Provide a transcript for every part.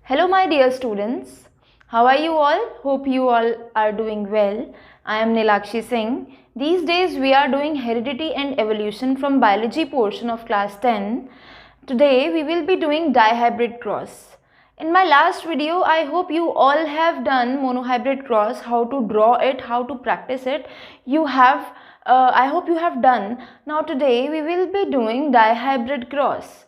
Hello my dear students, how are you all? Hope you all are doing well. I am Nilakshi Singh. These days we are doing heredity and evolution from biology portion of class 10. Today we will be doing dihybrid cross. In my last video, I hope you all have done monohybrid cross, how to draw it, how to practice it. I hope you have done. Now today we will be doing dihybrid cross.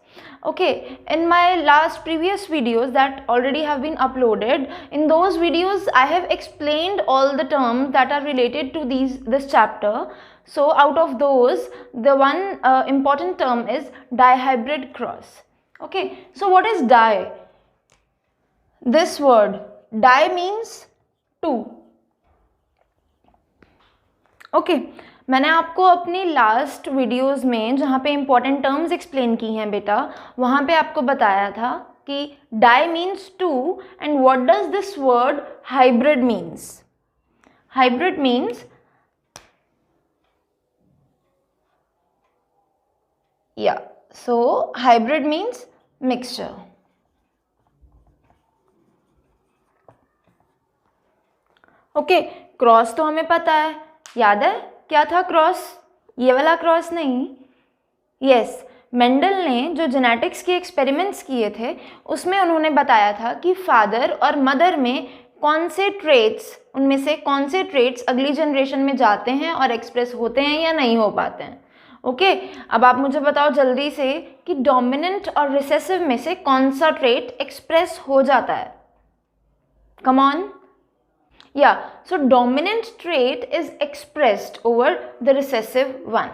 Okay, in my previous videos that already have been uploaded, in those videos I have explained all the terms that are related to this chapter. So out of those, the one important term is dihybrid cross. Okay, so what is di? This word di means two. Okay, मैंने आपको अपनी last videos में जहाँ पे important terms explain की हैं बेटा, वहाँ पे आपको बताया था कि di means two and what does this word hybrid means. Hybrid means hybrid means mixture. Okay, cross तो हमें पता है, याद है क्या था क्रॉस? ये वाला क्रॉस नहीं. यस, मेंडल ने जो जेनेटिक्स के एक्सपेरिमेंट्स किए थे उसमें उन्होंने बताया था कि फादर और मदर में उनमें से कौन से ट्रेट्स अगली जनरेशन में जाते हैं और एक्सप्रेस होते हैं या नहीं हो पाते हैं. ओके, अब आप मुझे बताओ जल्दी से कि डोमिनेंट और रिसेसिव में से कौन सा ट्रेट एक्सप्रेस हो जाता है. Come on. So dominant trait is expressed over the recessive one.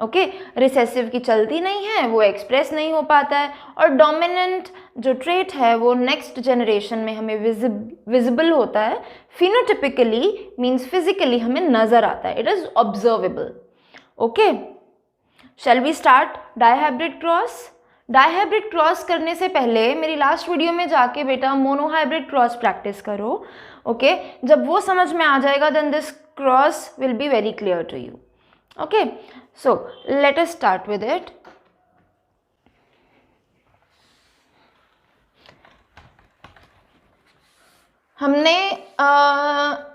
Okay, recessive की चलती नहीं है, वो express नहीं हो पाता है, और dominant जो trait है वो next generation में हमें visible होता है. Phenotypically means physically हमें नजर आता है. It is observable. Okay, shall we start dihybrid cross? Dihybrid cross करने से पहले मेरी लास्ट वीडियो में जाके बेटा मोनोहाइब्रिड क्रॉस प्रैक्टिस करो. ओके, जब वो समझ में आ जाएगा then this cross will be very clear to you. Okay, so let us start with it. हमने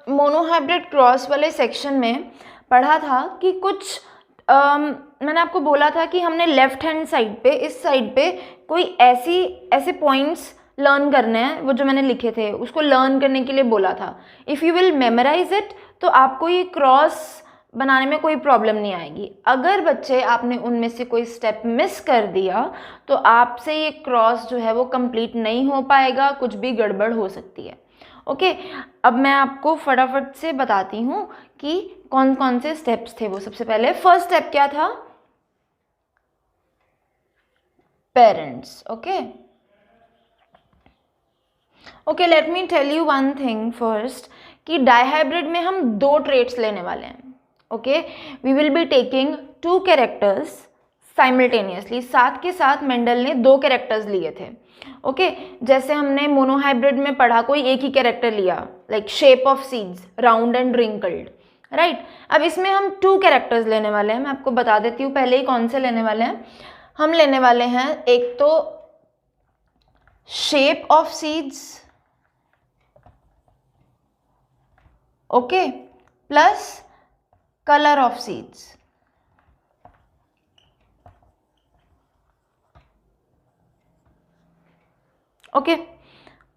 मोनोहाइब्रिड क्रॉस वाले सेक्शन में पढ़ा था कि कुछ मैंने आपको बोला था कि हमने लेफ्ट हैंड साइड पे, इस साइड पे कोई ऐसे पॉइंट्स लर्न करने हैं. वो जो मैंने लिखे थे उसको लर्न करने के लिए बोला था. If you will memorize it तो आपको ये क्रॉस बनाने में कोई प्रॉब्लम नहीं आएगी. अगर बच्चे आपने उनमें से कोई स्टेप मिस कर दिया तो आपसे ये क्रॉस जो है वो कंप्लीट नहीं हो पाएगा, कुछ भी गड़बड़ हो सकती है. ओके, अब मैं आपको फटाफट से बताती हूँ कि कौन कौन से स्टेप्स थे. वो सबसे पहले फर्स्ट स्टेप क्या था? Parents. Okay, let me tell you one thing first कि डाईहाइब्रिड में हम दो ट्रेट्स लेने वाले हैं. Okay, we will be taking two characters simultaneously. साथ के साथ मेंडल ने दो कैरेक्टर्स लिए थे. ओके, जैसे हमने मोनोहाइब्रिड में पढ़ा कोई एक ही कैरेक्टर लिया, like shape of seeds, round and wrinkled, right. अब इसमें हम टू कैरेक्टर्स लेने वाले हैं. मैं आपको बता देती हूँ पहले ही कौन से लेने वाले हैं. हम लेने वाले हैं एक तो shape of seeds, okay, plus colour of seeds. Okay,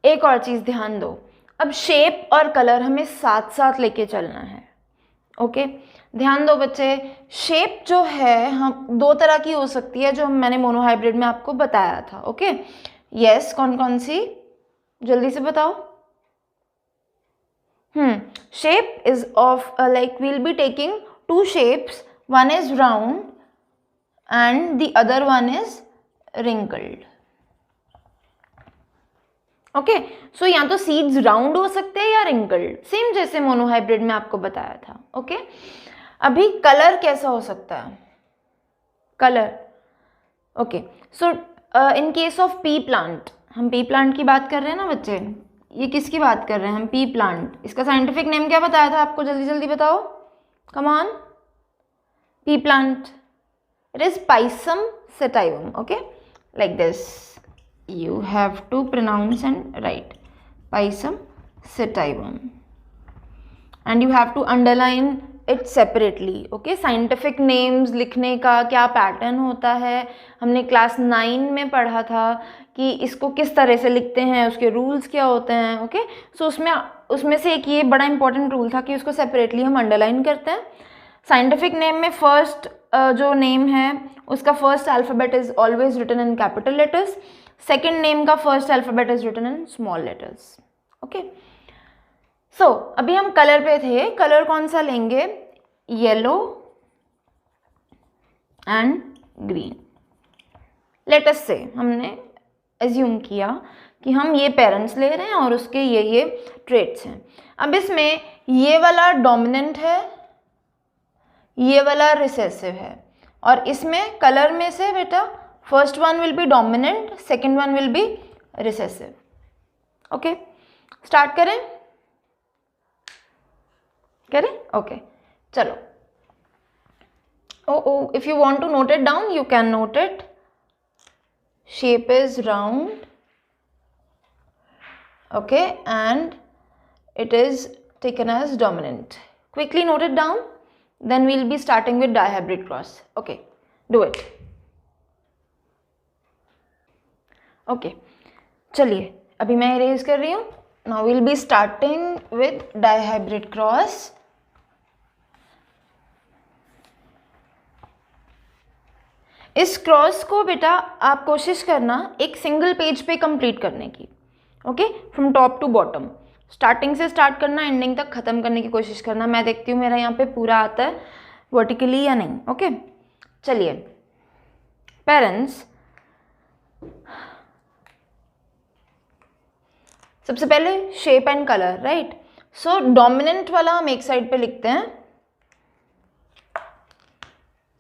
एक और चीज़ ध्यान दो. अब शेप और कलर हमें साथ साथ लेके चलना है. ओके, ध्यान दो बच्चे. शेप जो है हम दो तरह की हो सकती है जो मैंने मोनोहाइब्रिड में आपको बताया था. ओके, यस, कौन कौन सी? जल्दी से बताओ. Shape is of like will be taking two shapes. One is round and the other one is wrinkled. Okay, so यहाँ तो सीड्स राउंड हो सकते हैं या रिंकल्ड, सेम जैसे मोनोहाइब्रिड में आपको बताया था. ओके, अभी कलर कैसा हो सकता है? Colour. Okay, so in case of P plant, हम पी प्लांट की बात कर रहे हैं ना बच्चे. ये किसकी बात कर रहे हैं हम? P plant. इसका साइंटिफिक नेम क्या बताया था आपको? जल्दी जल्दी बताओ. Come on. P plant. It is Pisum sativum. Okay, like this. you have to pronounce and write Pisum sativum, and you have to underline it separately. Okay, scientific names लिखने का क्या पैटर्न होता है हमने क्लास 9 में पढ़ा था कि इसको किस तरह से लिखते हैं, उसके रूल्स क्या होते हैं. ओके, सो उसमें से एक ये बड़ा इंपॉर्टेंट रूल था कि उसको सेपरेटली हम अंडरलाइन करते हैं. साइंटिफिक नेम में फर्स्ट जो नेम है उसका first alphabet is always written in capital letters. Second name का first alphabet is written in small letters. Okay, so अभी हम कलर पे थे. कलर कौन सा लेंगे? Yellow and green. लेटेस्ट से हमने एज्यूम किया कि हम ये पेरेंट्स ले रहे हैं और उसके ये ट्रेट्स हैं. अब इसमें ये वाला डोमिनेंट है, ये वाला रिसेसिव है, और इसमें कलर में से बेटा first one will be dominant, second one will be recessive. Okay, start करें? ओके, चलो. If you want to note it down you can note it. Shape is round. Okay, and it is taken as dominant. Quickly note it down, then we'll be starting with dihybrid cross. Okay, do it. Okay, चलिए अभी मैं erase कर रही हूँ. Now we'll be starting with dihybrid cross. इस cross को बेटा आप कोशिश करना एक सिंगल पेज पे कंप्लीट करने की. Okay, from top to bottom, starting से स्टार्ट करना, एंडिंग तक ख़त्म करने की कोशिश करना. मैं देखती हूँ मेरा यहाँ पे पूरा आता है वर्टिकली या नहीं. ओके, चलिए. पेरेंट्स, सबसे पहले shape and colour, right. So dominant वाला हम एक साइड पे लिखते हैं.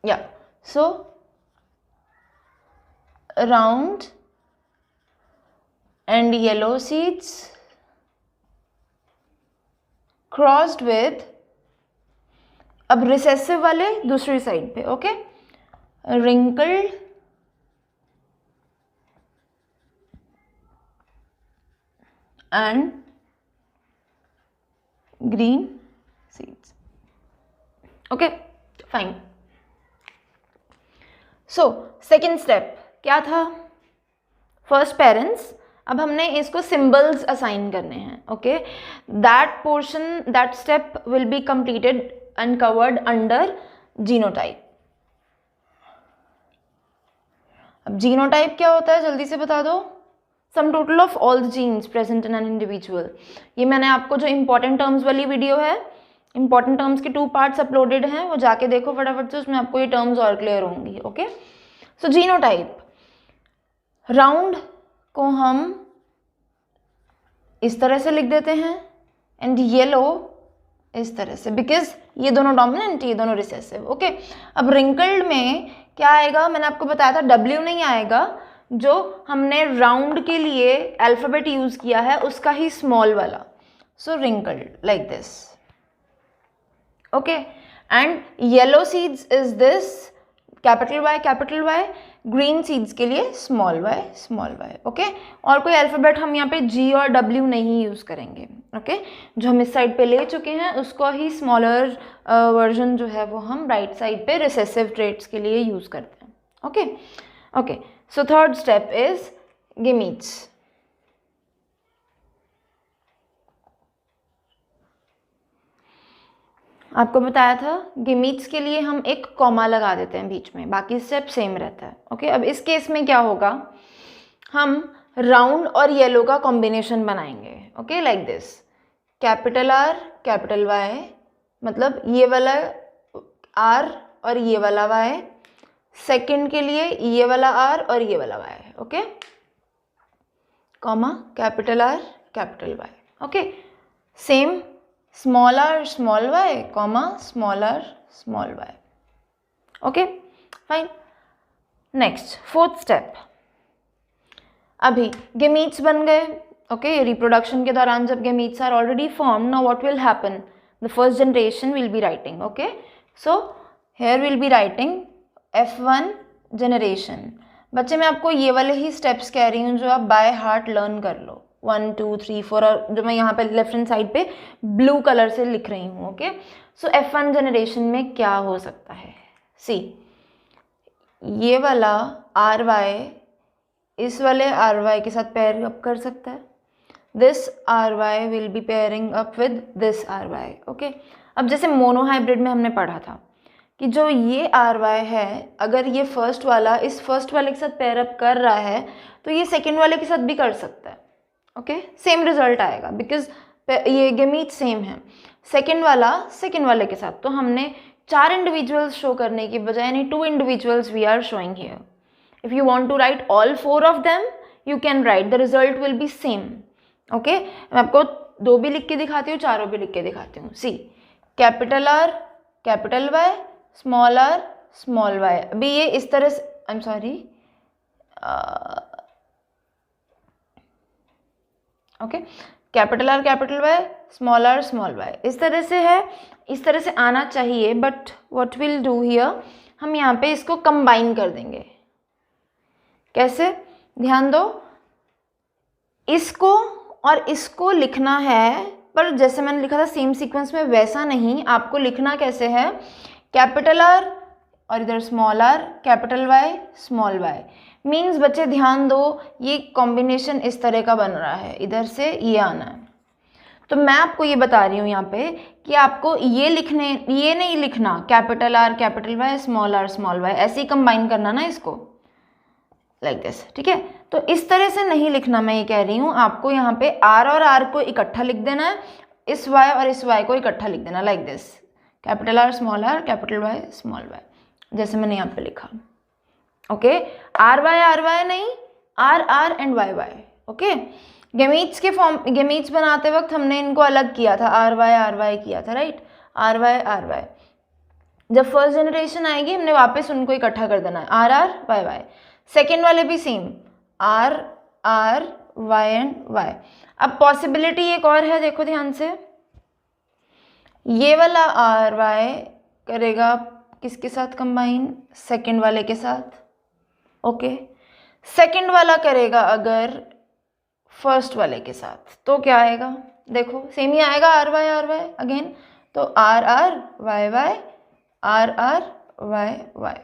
या सो round and yellow seeds crossed with, अब रिसेसिव वाले दूसरी साइड पे. Okay, wrinkled and green seeds. Okay, fine. So second step क्या था? First parents. अब हमने इसको सिंबल्स असाइन करने हैं. Okay, that portion, that step will be completed and covered under genotype. अब जीनोटाइप क्या होता है जल्दी से बता दो. Sum total of all the genes present in an individual. ये मैंने आपको जो इंपॉर्टेंट टर्म्स वाली वीडियो है, इंपॉर्टेंट टर्म्स के 2 पार्ट्स अपलोडेड हैं, वो जाके देखो फटाफट से, उसमें आपको ये टर्म्स और क्लियर होंगी. ओके, सो जीनोटाइप. राउंड को हम इस तरह से लिख देते हैं एंड येलो इस तरह से, बिकॉज ये दोनों डोमिनेंट, ये दोनों रिसेसिव. ओके, अब रिंकल्ड में क्या आएगा? मैंने आपको बताया था W नहीं आएगा. जो हमने राउंड के लिए अल्फ़ाबेट यूज़ किया है उसका ही स्मॉल वाला. So wrinkled like this. Okay, and yellow seeds is this, capital Y. Green seeds के लिए स्मॉल y. ओके, और कोई अल्फ़ाबेट हम यहाँ पे G और W नहीं यूज़ करेंगे. ओके, जो हम इस साइड पे ले चुके हैं उसको ही स्मॉलर वर्जन जो है वो हम राइट साइड पे रिसेसिव ट्रेट्स के लिए यूज़ करते हैं. Okay, so third step is gametes. आपको बताया था गेमीट्स के लिए हम एक कॉमा लगा देते हैं बीच में, बाकी स्टेप सेम रहता है. ओके, अब इस केस में क्या होगा? हम राउंड और येलो का कॉम्बिनेशन बनाएंगे. Okay, like this, capital R capital Y, मतलब ये वाला R और ये वाला Y. सेकंड के लिए ये वाला R और ये वाला Y. Okay, comma capital R capital Y. Okay, same small r small y comma small r small y. Okay, fine. Next fourth step. अभी गेमीट्स बन गए. ओके, रिप्रोडक्शन के दौरान जब gametes are already form, now what will happen? The first generation will be writing. Okay, so here will be writing F1 generation, बच्चे मैं आपको ये वाले ही स्टेप्स कह रही हूँ जो आप बाय हार्ट लर्न कर लो, 1 2 3 4, और जो मैं यहाँ पे लेफ्ट हैंड साइड पे ब्लू कलर से लिख रही हूँ। ओके, सो F1 जनरेशन में क्या हो सकता है, सी ये वाला RY इस वाले RY के साथ पेयर अप कर सकता है, this RY will be pairing up with this RY। Okay, अब जैसे मोनोहाइब्रिड में हमने पढ़ा था कि जो ये RY है, अगर ये फर्स्ट वाला इस फर्स्ट वाले के साथ पेयर अप कर रहा है तो ये सेकेंड वाले के साथ भी कर सकता है। ओके, सेम रिजल्ट आएगा बिकॉज ये गेमीट सेम है। सेकेंड वाले के साथ, तो हमने 4 इंडिविजुअल्स शो करने की बजाय यानी 2 individuals we are showing here. If you want to write all 4 of them you can write, the result will be same. Okay, मैं आपको 2 भी लिख के दिखाती हूँ, चारों भी लिख के दिखाती हूँ। See capital R capital Y small r small y। अभी ये इस तरह से, I am sorry, okay, capital R capital Y small r small y इस तरह से है, इस तरह से आना चाहिए। But what will do here, हम यहाँ पे इसको कंबाइन कर देंगे। कैसे, ध्यान दो, इसको और इसको लिखना है, पर जैसे मैंने लिखा था सेम सीक्वेंस में वैसा नहीं, आपको लिखना कैसे है, कैपिटल R और इधर small r capital Y small y। Means बच्चे ध्यान दो, ये कॉम्बिनेशन इस तरह का बन रहा है, इधर से ये आना है। तो मैं आपको ये बता रही हूँ यहाँ पे कि आपको ये नहीं लिखना capital R capital Y small r small y, ऐसे ही कंबाइन करना ना इसको, लाइक दिस। ठीक है, तो इस तरह से नहीं लिखना, मैं ये कह रही हूँ आपको यहाँ पे R और R को इकट्ठा लिख देना है, इस Y और इस Y को इकट्ठा लिख देना, like this, capital R small r capital Y small y, जैसे मैंने यहाँ पे लिखा। ओके, RY नहीं, R and YY। Okay, gametes के फॉर्म, गेमीट्स बनाते वक्त हमने इनको अलग किया था, RY किया था, राइट, RY। जब फर्स्ट जनरेशन आएगी हमने वापस उनको इकट्ठा कर देना है, RR YY। सेकेंड वाले भी same, R Y and Y। अब पॉसिबिलिटी एक और है, देखो ध्यान से, ये वाला RY करेगा किसके साथ कंबाइन, सेकेंड वाले के साथ। ओके, सेकेंड वाला करेगा अगर फर्स्ट वाले के साथ, तो क्या आएगा, देखो सेम ही आएगा, RY अगेन, तो RR YY RR YY।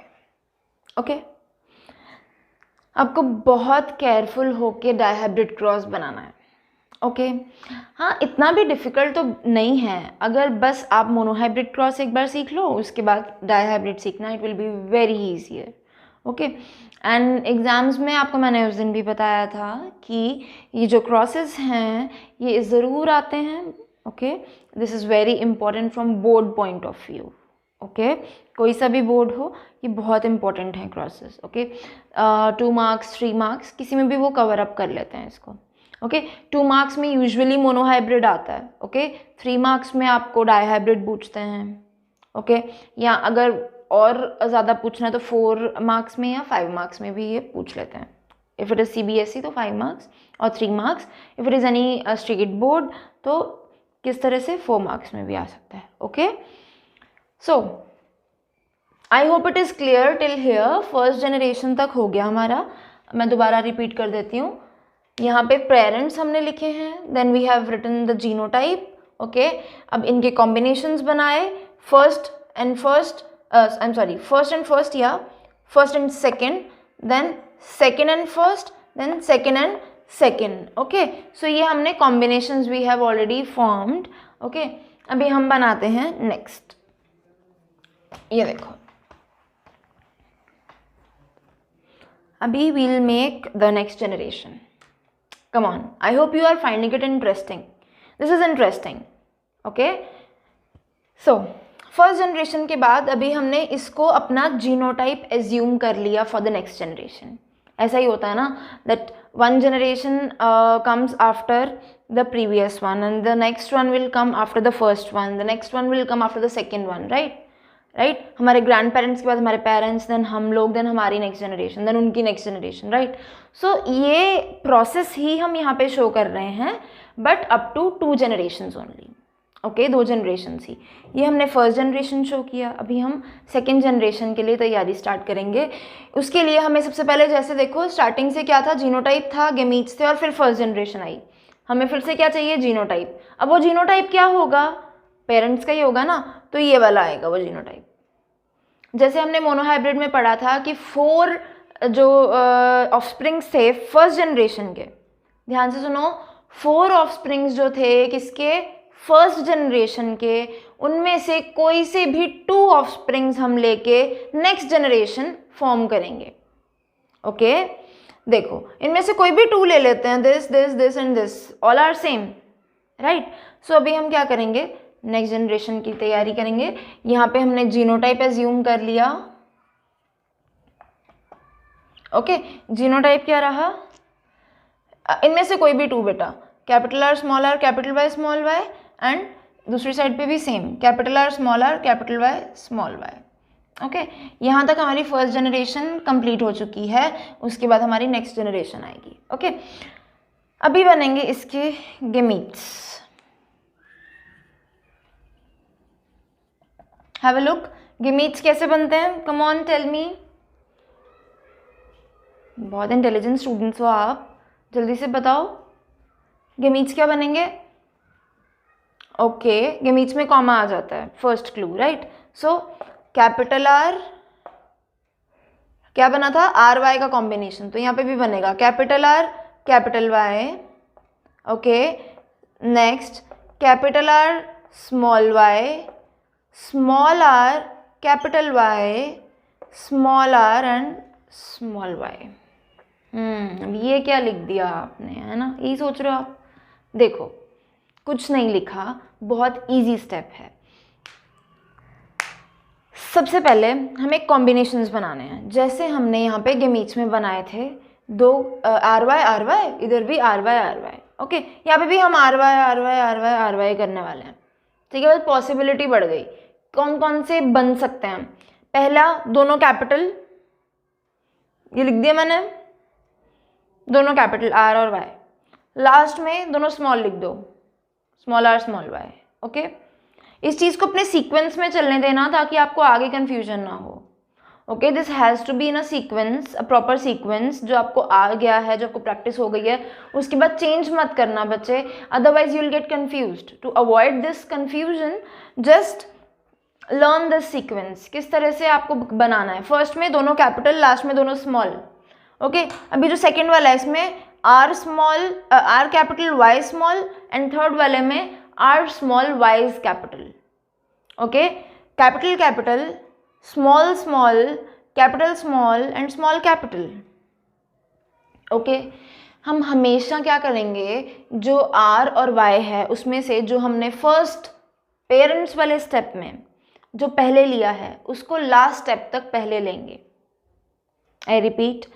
Okay, आपको बहुत केयरफुल होके डायहाइब्रिड क्रॉस बनाना है। ओके, हाँ इतना भी डिफ़िकल्ट तो नहीं है, अगर बस आप मोनोहाइब्रिड क्रॉस एक बार सीख लो उसके बाद डायहाइब्रिड सीखना, it will be very easier. Okay, and exams में आपको मैंने उस दिन भी बताया था कि ये जो क्रॉसेस हैं ये ज़रूर आते हैं। Okay, this is very important from board point of view. Okay, कोई सा भी बोर्ड हो, ये बहुत इंपॉर्टेंट हैं क्रॉसेस। ओके, 2 मार्क्स 3 मार्क्स किसी में भी वो कवर अप कर लेते हैं इसको। ओके, 2 मार्क्स में यूजुअली मोनोहाइब्रिड आता है। ओके, 3 मार्क्स में आपको डायहाइब्रिड पूछते हैं। ओके, या अगर और ज़्यादा पूछना है तो 4 मार्क्स में या 5 मार्क्स में भी ये पूछ लेते हैं। इफ़ इट इज़ CBSE तो 5 मार्क्स और 3 marks, if it is any state board तो किस तरह से 4 मार्क्स में भी आ सकता है। Okay, so I hope it is clear till here. First generation तक हो गया हमारा। मैं दोबारा रिपीट कर देती हूँ, यहाँ पे पेरेंट्स हमने लिखे हैं, then we have written the genotype. Okay, अब इनके कॉम्बिनेशंस बनाए, फर्स्ट एंड फर्स्ट या first and second, then second and first, then second and second. Okay, so ये हमने combinations we have already formed. Okay, अभी हम बनाते हैं नेक्स्ट। ये देखो, अभी we'll make the next generation. Come on, I hope you are finding it interesting. This is interesting. Okay, so first generation के बाद अभी हमने इसको अपना जीनोटाइप एज्यूम कर लिया फॉर द नेक्स्ट जनरेशन। ऐसा ही होता है ना, that one generation comes after the previous one and the next one will come after the first one, the next one will come after the second one, right. हमारे grand parents के बाद हमारे parents, then हम लोग, then हमारी next generation, then उनकी next generation, right. सो ये process ही हम यहाँ पे शो कर रहे हैं, but up to 2 generations only. Okay, 2 generation थी। ये हमने फर्स्ट जनरेशन शो किया। अभी हम सेकेंड जनरेशन के लिए तैयारी स्टार्ट करेंगे। उसके लिए हमें सबसे पहले, जैसे देखो स्टार्टिंग से क्या था, जीनोटाइप था, गेमीट्स थे, और फिर फर्स्ट जनरेशन आई। हमें फिर से क्या चाहिए, जीनोटाइप। अब वो जीनोटाइप क्या होगा, पेरेंट्स का ही होगा ना, तो ये वाला आएगा वो जीनोटाइप। जैसे हमने मोनोहाइब्रिड में पढ़ा था कि 4 जो ऑफस्प्रिंग्स थे फर्स्ट जनरेशन के, ध्यान से सुनो, 4 ऑफस्प्रिंग्स जो थे किसके, फर्स्ट जनरेशन के, उनमें से कोई से भी 2 ऑफस्प्रिंग्स हम लेके नेक्स्ट जनरेशन फॉर्म करेंगे। ओके, देखो इनमें से कोई भी 2 ले लेते हैं, this this this and this, all are same, right. So अभी हम क्या करेंगे, नेक्स्ट जनरेशन की तैयारी करेंगे। यहाँ पे हमने जीनोटाइप एज्यूम कर लिया। ओके, जीनोटाइप क्या रहा, इनमें से कोई भी 2 बेटा, capital R capital Y small Y, and दूसरी साइड पे भी same, capital R capital Y small Y. Okay, यहाँ तक हमारी फर्स्ट जनरेशन कंप्लीट हो चुकी है। उसके बाद हमारी नेक्स्ट जनरेशन आएगी। ओके, अभी बनेंगे इसके gametes. Have a look, gametes कैसे बनते हैं, कम ऑन टेल मी। बहुत इंटेलिजेंट स्टूडेंट्स हो आप, जल्दी से बताओ गेमीट्स क्या बनेंगे। ओके, गेमीट्स में कॉमा आ जाता है, first clue, right. So capital are क्या बना था, आर वाई का कॉम्बिनेशन, तो यहाँ पे भी बनेगा capital R capital Y. Okay, next capital R small Y, small are capital Y, small R and small Y. ये क्या लिख दिया आपने, है ना, यही सोच रहे हो आप। देखो कुछ नहीं लिखा, बहुत इजी स्टेप है। सबसे पहले हमें कॉम्बिनेशंस बनाने हैं, जैसे हमने यहाँ पे गेमीट्स में बनाए थे 2 आर वाई, इधर भी आर वाई। ओके, यहाँ पे भी हम आर वाई करने वाले हैं। ठीक है, बस पॉसिबिलिटी बढ़ गई। कौन कौन से बन सकते हैं, पहला दोनों कैपिटल, ये लिख दिया मैंने, दोनों कैपिटल आर और वाई। लास्ट में दोनों स्मॉल लिख दो, small are small Y. Okay, इस चीज़ को अपने सीक्वेंस में चलने देना ताकि आपको आगे कन्फ्यूजन ना हो। Okay, this has to be in a sequence, a proper sequence, जो आपको आ गया है, जो आपको प्रैक्टिस हो गई है, उसके बाद चेंज मत करना बच्चे, otherwise you will get confused. To avoid this confusion, just learn this sequence, किस तरह से आपको बनाना है। फर्स्ट में दोनों कैपिटल, लास्ट में दोनों स्मॉल। ओके, अभी जो सेकेंड वाला है इसमें R small, are capital Y small, and third वाले में R small Y is capital. Okay, capital capital, small small, capital small and small capital. Okay, हम हमेशा क्या करेंगे, जो आर और वाई है उसमें से जो हमने फर्स्ट पेरेंट्स वाले स्टेप में जो पहले लिया है उसको लास्ट स्टेप तक पहले लेंगे। आई रिपीट,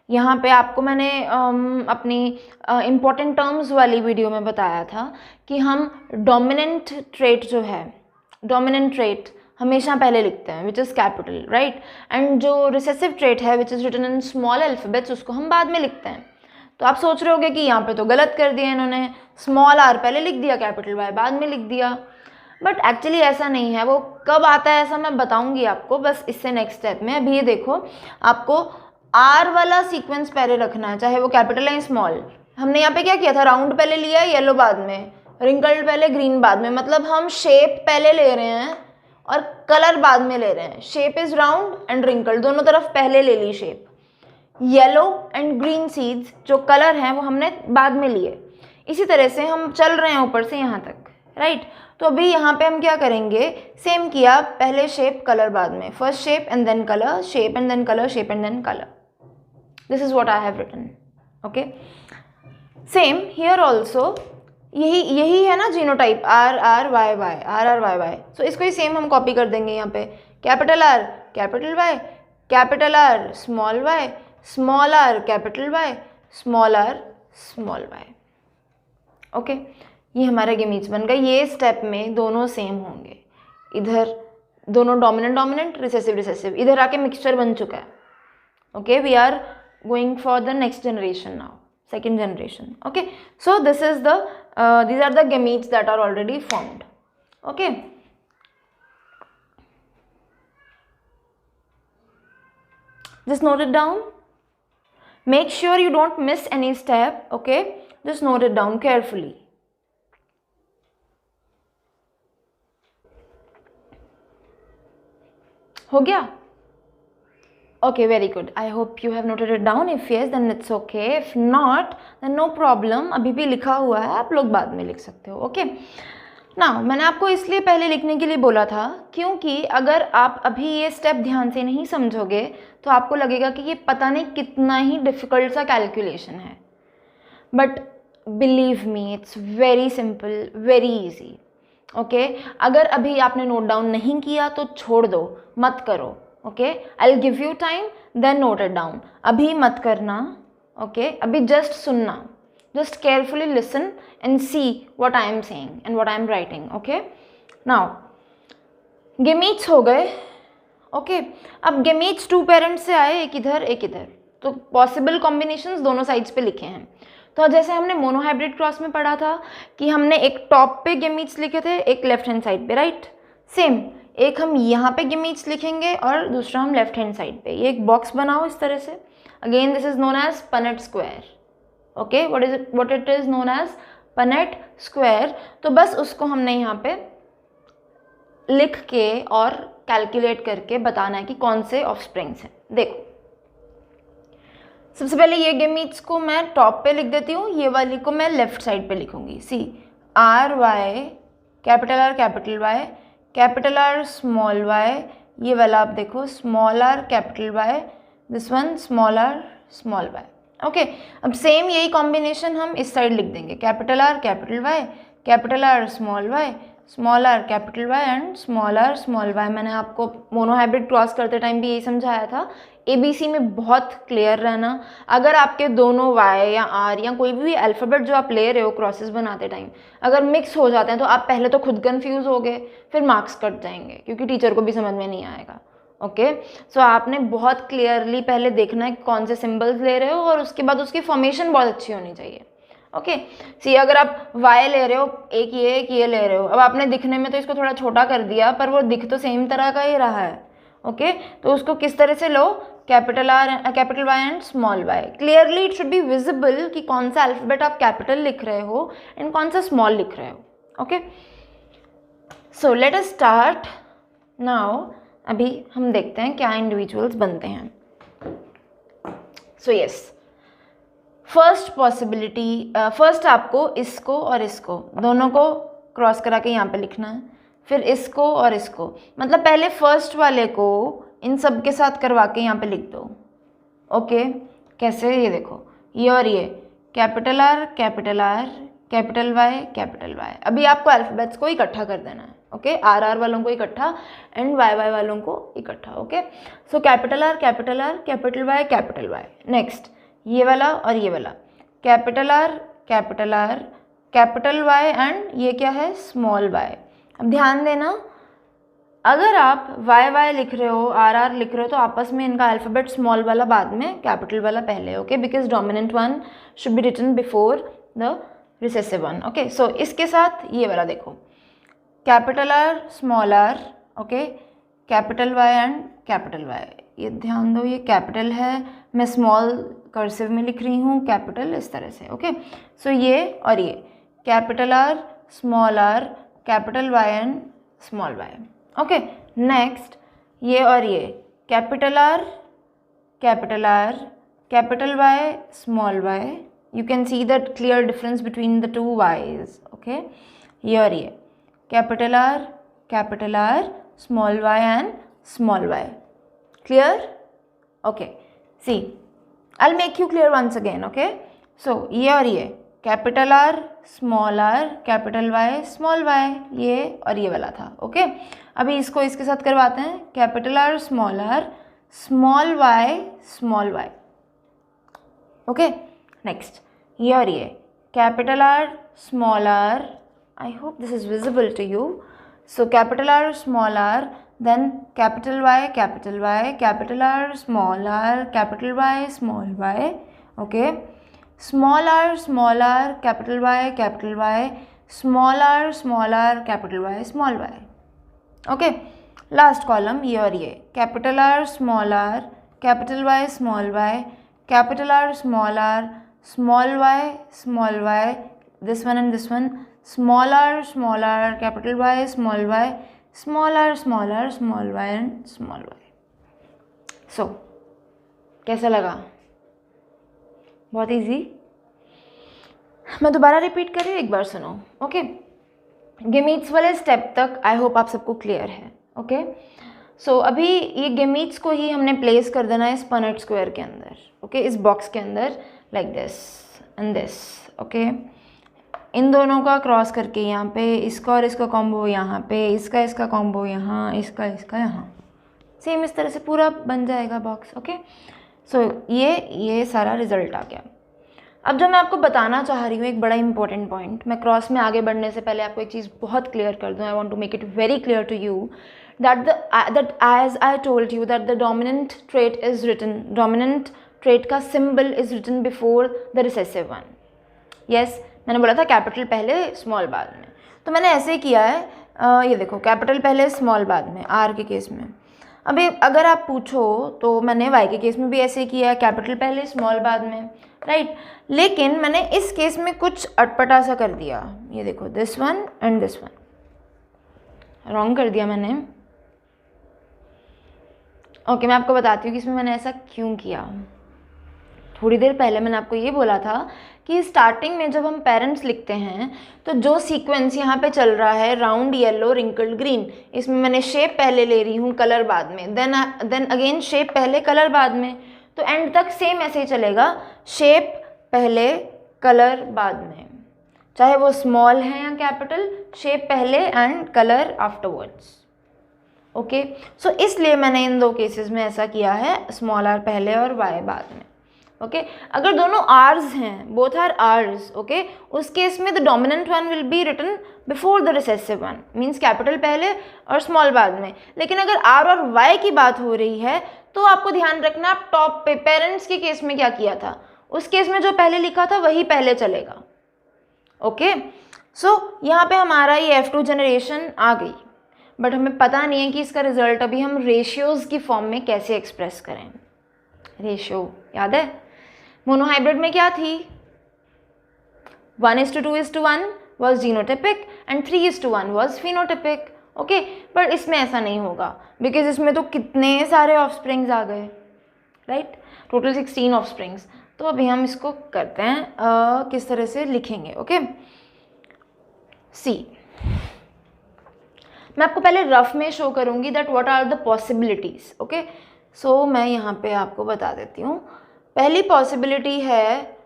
यहाँ पे आपको मैंने अपनी इम्पॉर्टेंट टर्म्स वाली वीडियो में बताया था कि हम डोमिनेंट ट्रेट जो है, डोमिनेंट ट्रेट हमेशा पहले लिखते हैं, which is capital, right, and जो रिसेसिव ट्रेट है which is written in small alphabets, उसको हम बाद में लिखते हैं। तो आप सोच रहे होगे कि यहाँ पे तो गलत कर दिया इन्होंने, स्मॉल आर पहले लिख दिया, कैपिटल वाई बाद में लिख दिया, बट एक्चुअली ऐसा नहीं है। वो कब आता है ऐसा मैं बताऊंगी आपको, बस इससे नेक्स्ट स्टेप में। अभी ये देखो, आपको आर वाला सीक्वेंस पहले रखना है, चाहे वो कैपिटल है स्मॉल। हमने यहाँ पे क्या किया था, राउंड पहले लिया है, येलो बाद में, रिंकल्ड पहले, ग्रीन बाद में, मतलब हम शेप पहले ले रहे हैं और कलर बाद में ले रहे हैं। Shape is round and wrinkled, दोनों तरफ पहले ले ली shape. Yellow and green seeds जो कलर हैं वो हमने बाद में लिए। इसी तरह से हम चल रहे हैं ऊपर से यहाँ तक, राइट। तो अभी यहाँ पे हम क्या करेंगे, सेम किया, पहले शेप कलर बाद में, first shape and then colour, shape and then colour, shape and then colour. This is what I have written. Okay, same here also, यही है ना genotype, R R Y Y, r R Y y. So इसको ही same हम copy कर देंगे यहाँ पे, capital R capital Y, capital R small Y, small are capital Y, small are small Y. Okay, ये हमारा गेमीट्स बन गया। ये स्टेप में दोनों सेम होंगे, इधर दोनों डोमिनेंट डोमिनेंट, रिसेसिव रिसेसिव, इधर आके मिक्सचर बन चुका है। Okay, we are going for the next generation now, second generation. Okay, so this is the these are the gametes that are already formed. Okay, just note it down. Make sure you don't miss any step. Okay, just note it down carefully. हो गया? Okay, very good. I hope you have noted it down. If yes, then it's okay. If not, then no problem. अभी भी लिखा हुआ है, आप लोग बाद में लिख सकते हो. Okay. ना मैंने आपको इसलिए पहले लिखने के लिए बोला था क्योंकि अगर आप अभी ये स्टेप ध्यान से नहीं समझोगे तो आपको लगेगा कि ये पता नहीं कितना ही डिफ़िकल्ट सा कैलकुलेशन है. But believe me, it's very simple, very easy. Okay, अगर अभी आपने नोट डाउन नहीं किया तो छोड़ दो, मत करो. Okay, I will give you time, then note it down. अभी मत करना. ओके, अभी जस्ट सुनना. Just carefully listen and see what I am saying and what I am writing. Okay. Now, gametes हो गए. Okay. अब gametes 2 पेरेंट्स से आए, एक इधर एक इधर, तो पॉसिबल कॉम्बिनेशंस दोनों साइड्स पे लिखे हैं. तो जैसे हमने मोनोहाइब्रिड क्रॉस में पढ़ा था कि हमने एक टॉप पे गेमीट्स लिखे थे, एक लेफ्ट हैंड साइड पे, राइट. सेम एक हम यहाँ पे गेमीट्स लिखेंगे और दूसरा हम लेफ्ट हैंड साइड पे. ये एक बॉक्स बनाओ इस तरह से. Again this is known as Punnett square. Okay, what it is known as Punnett square. तो बस उसको हमने यहाँ पे लिख के और कैलकुलेट करके बताना है कि कौन से ऑफस्प्रिंग्स हैं. देखो, सबसे पहले ये गेमीट्स को मैं टॉप पे लिख देती हूँ, ये वाली को मैं लेफ्ट साइड पे लिखूंगी. See R Y capital R capital Y, capital R small Y. ये वाला आप देखो, small are capital Y, this one small are small Y. Okay, अब सेम यही कॉम्बिनेशन हम इस साइड लिख देंगे. Capital R capital Y, capital R small Y, small are capital Y and small are small Y. मैंने आपको monohybrid cross करते time भी यही समझाया था. ABC में बहुत क्लियर रहना. अगर आपके दोनों वाई या आर या कोई भी अल्फ़ाबेट जो आप ले रहे हो क्रॉसेस बनाते टाइम अगर मिक्स हो जाते हैं तो आप पहले तो खुद कंफ्यूज हो गए, फिर मार्क्स कट जाएंगे क्योंकि टीचर को भी समझ में नहीं आएगा. ओके, सो आपने बहुत क्लियरली पहले देखना है कौन से सिंबल्स ले रहे हो और उसके बाद उसकी फॉर्मेशन बहुत अच्छी होनी चाहिए. ओके, सी अगर आप वाई ले रहे हो, एक ये ले रहे हो, अब आपने दिखने में तो इसको थोड़ा छोटा कर दिया पर वो दिख तो सेम तरह का ही रहा है. ओके, तो उसको किस तरह से लो, capital R capital Y and small y. Clearly it should be visible कि कौन सा अल्फ़ाबेट आप कैपिटल लिख रहे हो एंड कौन सा स्मॉल लिख रहे हो. Okay, so let us start now. अभी हम देखते हैं क्या इंडिविजुअल्स बनते हैं. So yes, first possibility, first आपको इसको और इसको दोनों को क्रॉस करा के यहाँ पे लिखना है, फिर इसको और इसको, मतलब पहले फर्स्ट वाले को इन सब के साथ करवा के यहाँ पे लिख दो. ओके, कैसे, ये देखो, ये और ये capital R capital Y capital Y. अभी आपको अल्फ़ाबेट्स को इकट्ठा कर देना है. ओके, आर वालों को इकट्ठा एंड वाई वालों को इकट्ठा. Okay, so capital R capital Y. Next ये वाला और ये वाला, capital R capital Y and ये क्या है, स्मॉल वाई. अब ध्यान देना, अगर आप वाई लिख रहे हो, आर लिख रहे हो तो आपस में इनका अल्फ़ाबेट स्मॉल वाला बाद में, कैपिटल वाला पहले. Okay, because dominant one should be written before the recessive one. Okay, so इसके साथ ये वाला देखो, capital R small r. Okay, capital Y and capital Y. ये ध्यान दो, ये कैपिटल है, मैं स्मॉल कर्सिव में लिख रही हूँ, कैपिटल इस तरह से. ओके, सो ये और ये capital R capital Y and small Y. Okay, next ये और ये capital R capital Y small y. You can see that clear difference between the two Ys. Okay, ये और ये capital R small Y and small y. Clear? Okay, see I will make you clear once again. Okay, so ये और ये capital R capital Y small Y, ये और ये वाला था. ओके, अभी इसको इसके साथ करवाते हैं, capital R small Y. Okay, next ये और ये capital R small R. I hope this is visible to you. So capital R small r, then capital Y capital R small r capital Y small y. Okay, small r capital Y small are capital Y small Y. Okay, last column ये और ये, capital R capital Y small y, capital R small y, this one and this one, small are capital Y small Y, small Y and small y. So कैसा लगा? बहुत easy. मैं दोबारा repeat कर रही हूँ, एक बार सुनो. ओके, गेमीट्स वाले स्टेप तक आई होप आप सबको क्लियर है. ओके, सो अभी ये गेमीट्स को ही हमने प्लेस कर देना है इस पनेट स्क्वायर के अंदर. ओके, इस बॉक्स के अंदर, like this and this. Okay, इन दोनों का क्रॉस करके यहाँ पे इसका और इसका कॉम्बो यहाँ पे, इसका कॉम्बो यहाँ, इसका यहाँ, सेम इस तरह से पूरा बन जाएगा बॉक्स. ओके, सो ये सारा रिजल्ट आ गया. अब जो मैं आपको बताना चाह रही हूँ एक बड़ा इंपॉर्टेंट पॉइंट, मैं क्रॉस में आगे बढ़ने से पहले आपको एक चीज़ बहुत क्लियर कर दूँ. I want to make it very clear to you that as I told you that the dominant trait is written, dominant trait का symbol is written before the recessive one. Yes, मैंने बोला था capital पहले small बाद में, तो मैंने ऐसे ही किया है. ये देखो, कैपिटल पहले स्मॉल बाद में आर के केस में. अभी अगर आप पूछो तो मैंने वाई के केस में भी ऐसे ही किया है, कैपिटल पहले स्मॉल बाद में, राइट. लेकिन मैंने इस केस में कुछ अटपटा सा कर दिया. ये देखो, this one and this one wrong कर दिया मैंने. ओके, मैं आपको बताती हूँ कि इसमें मैंने ऐसा क्यों किया. थोड़ी देर पहले मैंने आपको ये बोला था कि स्टार्टिंग में जब हम पेरेंट्स लिखते हैं तो जो सीक्वेंस यहाँ पे चल रहा है, राउंड येलो रिंकल्ड ग्रीन, इसमें मैंने शेप पहले ले रही हूँ, कलर बाद में, देन अगेन शेप पहले कलर बाद में. तो एंड तक सेम ऐसे ही चलेगा, शेप पहले कलर बाद में, चाहे वो स्मॉल है या कैपिटल, शेप पहले एंड कलर आफ्टरवर्ड्स. ओके, सो इसलिए मैंने इन दो केसेस में ऐसा किया है, स्मॉल आर पहले और वाई बाद में. ओके, अगर दोनों आर्स हैं, बोथ आर आर्स, ओके, उस केस में the dominant one will be written before the recessive one, means capital पहले और स्मॉल बाद में. लेकिन अगर आर और वाई की बात हो रही है तो आपको ध्यान रखना, आप टॉप पे पेरेंट्स के केस में क्या किया था, उस केस में जो पहले लिखा था वही पहले चलेगा. ओके, सो यहाँ पे हमारा ये F2 जनरेशन आ गई, बट हमें पता नहीं है कि इसका रिजल्ट अभी हम रेशियोज़ की फॉर्म में कैसे एक्सप्रेस करें. रेशियो याद है, मोनोहाइब्रिड में क्या थी, 1:2:1 was genotypic and 3:1 was phenotypic. Okay, पर इसमें ऐसा नहीं होगा बिकॉज इसमें तो कितने सारे ऑफस्प्रिंग्स आ गए, राइट, टोटल 16 ऑफस्प्रिंग्स. तो अभी हम इसको करते हैं, किस तरह से लिखेंगे. ओके, सी, मैं आपको पहले रफ में शो करूंगी that what are the possibilities. Okay, so मैं यहाँ पे आपको बता देती हूँ. पहली पॉसिबिलिटी है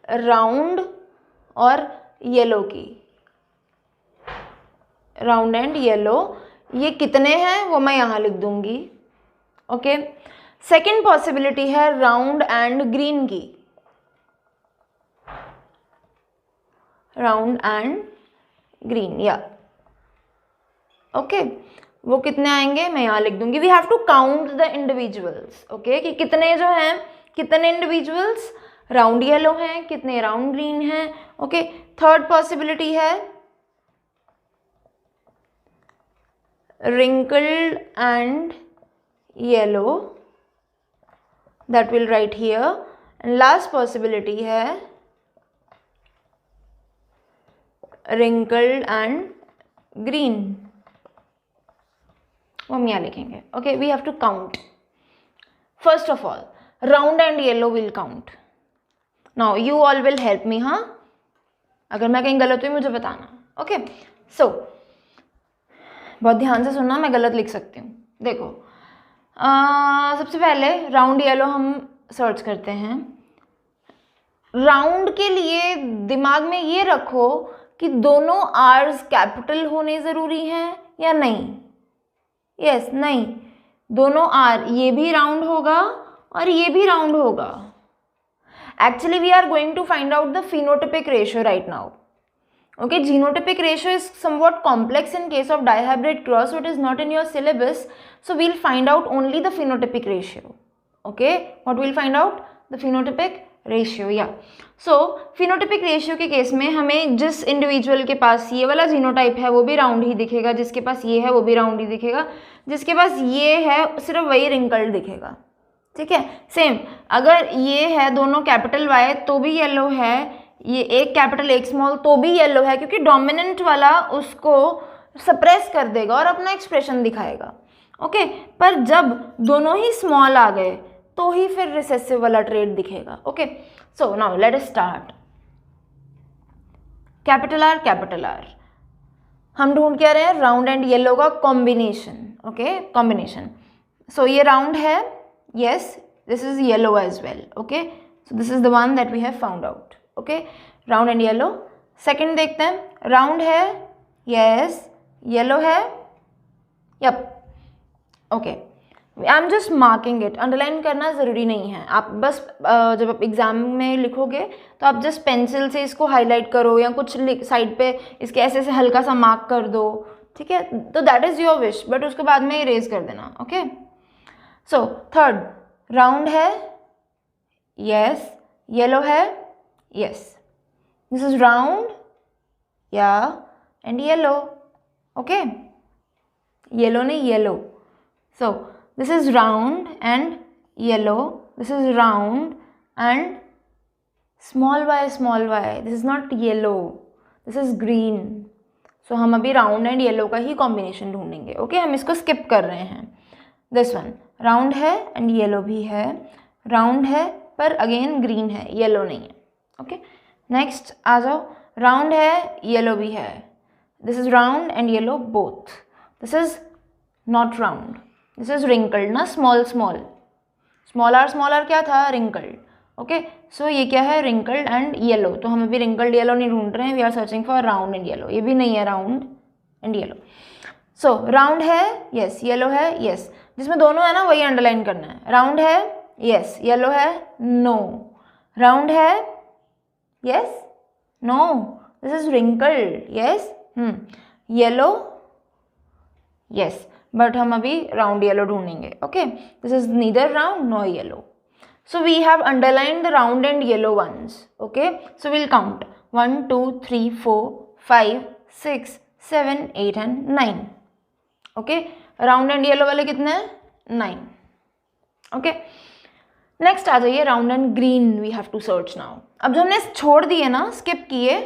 राउंड और येलो की, राउंड एंड येलो. ये कितने हैं वो मैं यहाँ लिख दूंगी. ओके, सेकेंड पॉसिबिलिटी है राउंड एंड ग्रीन की, राउंड एंड ग्रीन, या ओके, वो कितने आएंगे मैं यहाँ लिख दूंगी. We have to count the individuals. Okay, कि कितने जो हैं, कितने इंडिविजुअल्स राउंड येलो हैं, कितने राउंड ग्रीन हैं. ओके, थर्ड पॉसिबिलिटी है wrinkled and yellow, that we'll write here. And last possibility है wrinkled and green, वो हम यहाँ लिखेंगे. Okay, we have to count. First of all, round and yellow will count. Now you all will help me, हाँ, अगर मैं कहीं गलत हुई मुझे बताना. Okay, so बहुत ध्यान से सुनना, मैं गलत लिख सकती हूँ. देखो, सबसे पहले राउंड येलो हम सर्च करते हैं. राउंड के लिए दिमाग में ये रखो कि दोनों आर्स कैपिटल होने ज़रूरी हैं या नहीं. यस, नहीं, दोनों आर, ये भी राउंड होगा और ये भी राउंड होगा. Actually we are going to find out the phenotypic ratio right now. Okay, genotypic ratio is somewhat complex in case of dihybrid cross, so it is not in your syllabus. So we'll find out only the phenotypic ratio. Okay, what we'll find out? The phenotypic ratio, या सो phenotypic ratio के case में हमें जिस individual के पास ये वाला genotype है वो भी राउंड ही दिखेगा, जिसके पास ये है वो भी राउंड ही दिखेगा, जिसके पास ये है सिर्फ वही रिंकल्ड दिखेगा, ठीक है। सेम अगर ये है दोनों कैपिटल वाई तो भी येलो है, ये एक कैपिटल एक स्मॉल तो भी येलो है, क्योंकि डोमिनेंट वाला उसको सप्रेस कर देगा और अपना एक्सप्रेशन दिखाएगा, ओके। पर जब दोनों ही स्मॉल आ गए तो ही फिर रिसेसिव वाला ट्रेड दिखेगा, okay. So now let us start. Capital R हम ढूंढ क्या रहे हैं, राउंड एंड येलो का कॉम्बिनेशन, ओके, कॉम्बिनेशन। सो ये राउंड है, yes, this is yellow as well, okay. So this is the one that we have found out, okay, round and yellow. Second देखते हैं, राउंड है, yes, yellow है, yup, okay. I am just marking it, underline करना ज़रूरी नहीं है, आप बस जब आप एग्जाम में लिखोगे तो आप जस्ट पेंसिल से इसको हाईलाइट करो या कुछ साइड पे इसके ऐसे से हल्का सा मार्क कर दो, ठीक है, तो that is your wish, but उसके बाद में इरेज कर देना, ओके। सो थर्ड, राउंड है, यस, येलो है, यस, दिस इज राउंड, या, एंड येलो, ओके, येलो नहीं yellow. So this is round and yellow, this is round and small y, this is not yellow, this is green. So हम अभी round and yellow का ही combination ढूंढेंगे, okay, हम इसको skip कर रहे हैं। This one round है and yellow भी है, round है पर again green है, yellow नहीं है, okay। Next आ जाओ, round है, yellow भी है, this is round and yellow both, this is not round, this is wrinkled ना, स्मॉल आर क्या था, रिंकल्ड, ओके। सो ये क्या है, रिंकल्ड एंड येलो, तो हम अभी रिंकल्ड येलो नहीं ढूंढ रहे हैं, we are searching for round and yellow, ये भी नहीं है round and yellow. So round है, यस, येलो है, यस, जिसमें दोनों है ना वही अंडरलाइन करना है, राउंड है, यस, येलो है, नो, राउंड है, yes, no, this is wrinkled, yes, yellow, yes, but हम अभी राउंड येलो ढूंढेंगे, okay. This is neither round nor yellow, so we have underline the round and yellow ones, okay. So will count 1 2 3 4 5 6 7 8 and 9, okay. Round and yellow वाले कितने हैं, 9, okay. Next आ जाइए, round and green we have to search now. अब जो हमने छोड़ दिए ना, स्किप किए,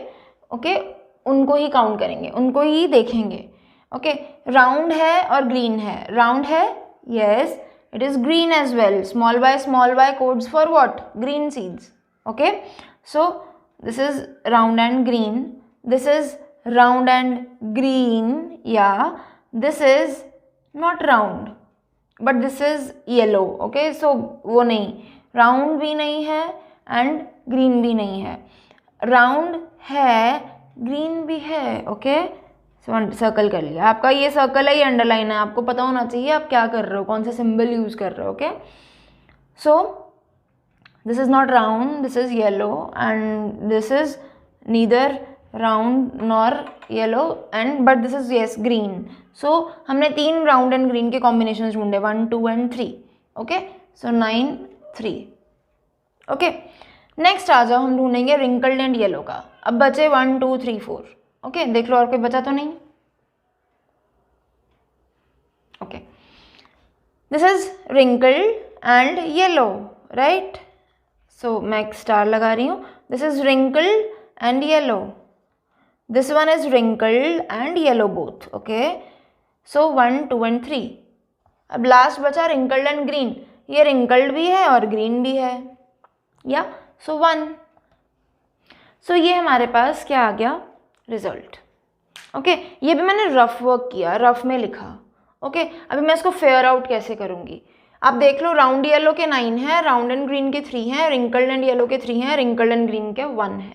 ओके, उनको ही काउंट करेंगे, उनको ही देखेंगे, ओके। राउंड है और ग्रीन है, राउंड है, yes, it is green as well, small y codes for what, green seeds, okay. So this is round and green, this is round and green, या this is not round but this is yellow, okay. So वो नहीं, round भी नहीं है and green भी नहीं है, round है, ग्रीन भी है, ओके। सर्कल कर लिया, आपका ये सर्कल है, ये अंडरलाइन है, आपको पता होना चाहिए आप क्या कर रहे हो, कौन सा सिंबल यूज कर रहे हो, okay. So this is not round, this is yellow and this is neither round nor yellow and but this is yes green. So हमने 3 राउंड एंड ग्रीन के कॉम्बिनेशन ढूंढे, 1 2 and 3, okay. So 9 3, okay. Next आ जाओ, हम ढूंढेंगे wrinkled and yellow का। अब बचे 1 2 3 4, ओके, देख लो और कोई बचा तो नहीं, okay. This is wrinkled and yellow, right, so मैं एक स्टार लगा रही हूँ, this is wrinkled and yellow, this one is wrinkled and yellow both, okay. So 1 2 and 3, अब लास्ट बचा रिंकल्ड एंड ग्रीन, ये रिंकल्ड भी है और ग्रीन भी है, या, सो 1। सो ये हमारे पास क्या आ गया, रिजल्ट, ओके। ये भी मैंने रफ वर्क किया, रफ में लिखा, ओके। अभी मैं इसको फेयर आउट कैसे करूँगी, आप देख लो, राउंड येलो के 9 है, राउंड एंड ग्रीन के 3 हैं, रिंकल्ड एंड येलो के 3 हैं, रिंकल्ड एंड ग्रीन के 1 है,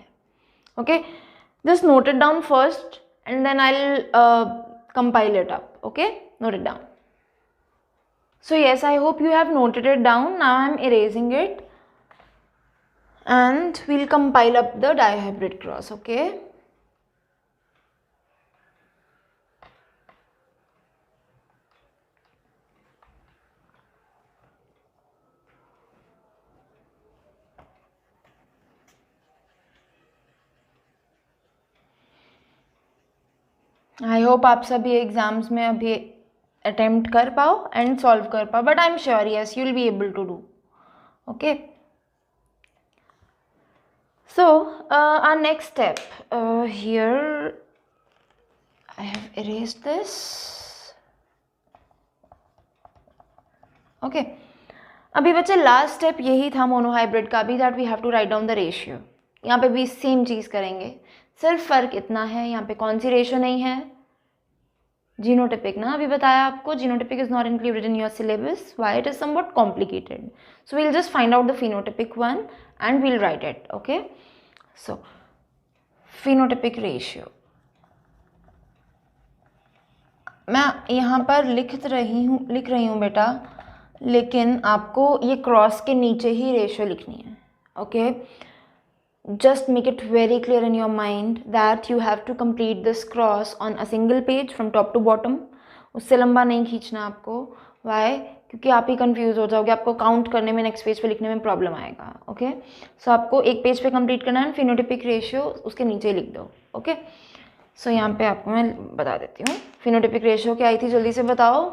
okay. Just note it down first and then I will compile it up, okay, note it down. So yes, I hope you have noted it down, now I am erasing it and we'll compile up the dihybrid cross, okay। I hope आप सभी exams में अभी attempt कर पाओ and solve कर पाओ, but I am sure yes you will be able to do. Okay, so our next step here, I have erased this. Okay, अभी बच्चे लास्ट स्टेप यही था मोनोहाइब्रिड का भी, that we have to write down the ratio. यहाँ पे भी same चीज़ करेंगे, सिर्फ फ़र्क इतना है यहाँ पे कौन सी रेशियो नहीं है, जीनोटिपिक ना. अभी बताया आपको genotypic is not included in your syllabus, why it is somewhat complicated. So we'll just find out the phenotypic one and we'll write it. Okay, so phenotypic ratio मैं यहाँ पर लिख रही हूँ बेटा, लेकिन आपको ये क्रॉस के नीचे ही रेशियो लिखनी है. Okay, just make it very clear in your mind that you have to complete this cross on a single page from top to bottom. उससे लंबा नहीं खींचना आपको. why? क्योंकि आप ही कंफ्यूज हो जाओगे, आपको काउंट करने में, नेक्स्ट पेज पे लिखने में प्रॉब्लम आएगा. ओके, सो आपको एक पेज पे कंप्लीट करना है, फिनोटिपिक रेशियो उसके नीचे लिख दो. ओके, सो यहाँ पे आपको मैं बता देती हूँ फिनोटिपिक रेशियो क्या आई थी, जल्दी से बताओ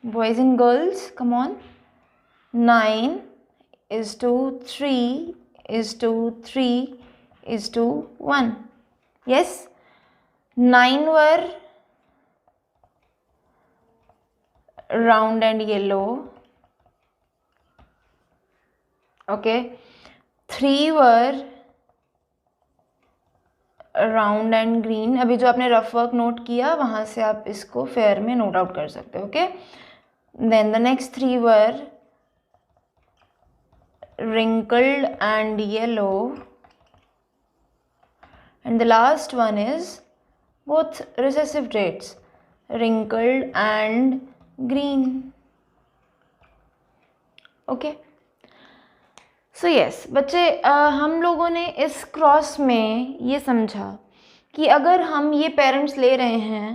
boys and girls, come on. 9:3 is to 3 is to 1. Yes, 9 were round and yellow. Okay, 3 were round and green. अभी जो आपने रफ वर्क नोट किया वहाँ से आप इसको फेयर में नोट आउट कर सकते हो. Okay, then the next 3 were wrinkled and yellow, and the last one is both recessive traits, wrinkled and green. Okay, so yes बच्चे, हम लोगों ने इस क्रॉस में ये समझा कि अगर हम ये पेरेंट्स ले रहे हैं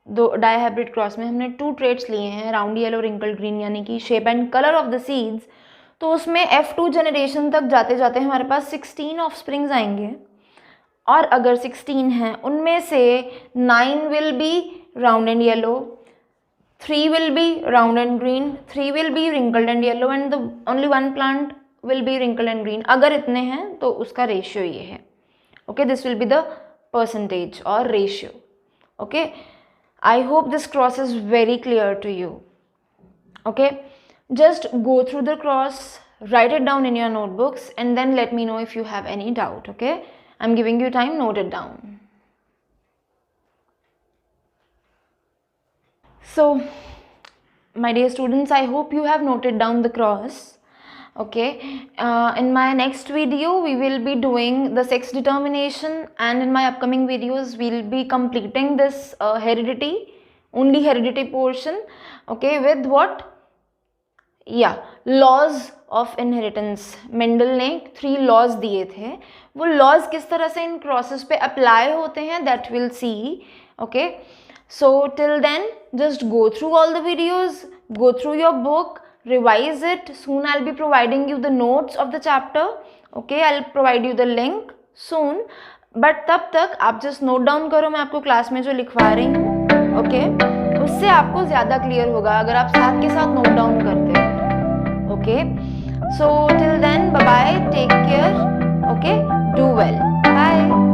दो डायहाइब्रिड क्रॉस में, हमने 2 ट्रेट्स लिए हैं, राउंड येलो, रिंकल्ड ग्रीन, यानी कि shape and colour of the seeds, तो उसमें F2 जनरेशन तक जाते जाते हमारे पास 16 ऑफस्प्रिंग्स आएंगे. और अगर 16 हैं उनमें से 9 will be round and yellow, 3 will be round and green, 3 will be wrinkled and yellow, and the only 1 plant will be wrinkled and green. अगर इतने हैं तो उसका रेशियो ये है. Okay, this will be the percentage और ratio. Okay, I hope this cross is very clear to you. Okay, just go through the cross, write it down in your notebooks, and then let me know if you have any doubt. Okay, I'm giving you time, note it down. So my dear students, I hope you have noted down the cross. Okay, in my next video we will be doing the sex determination, and in my upcoming videos we'll be completing this heredity, only heredity portion. Okay, with what? Laws of inheritance. Mendel ने 3 laws दिए थे, वो laws किस तरह से इन crosses पे apply होते हैं that will see. Okay, so till then just go through all the videos, go through your book, revise it. Soon I will be providing you the notes of the chapter. Okay, I will provide you the link soon, but तब तक आप just note down करो मैं आपको class में जो लिखवा रही हूँ. ओके, उससे आपको ज़्यादा क्लियर होगा अगर आप साथ के साथ नोट डाउन करते हो. Okay, so till then, bye bye, take care. Okay, do well, bye.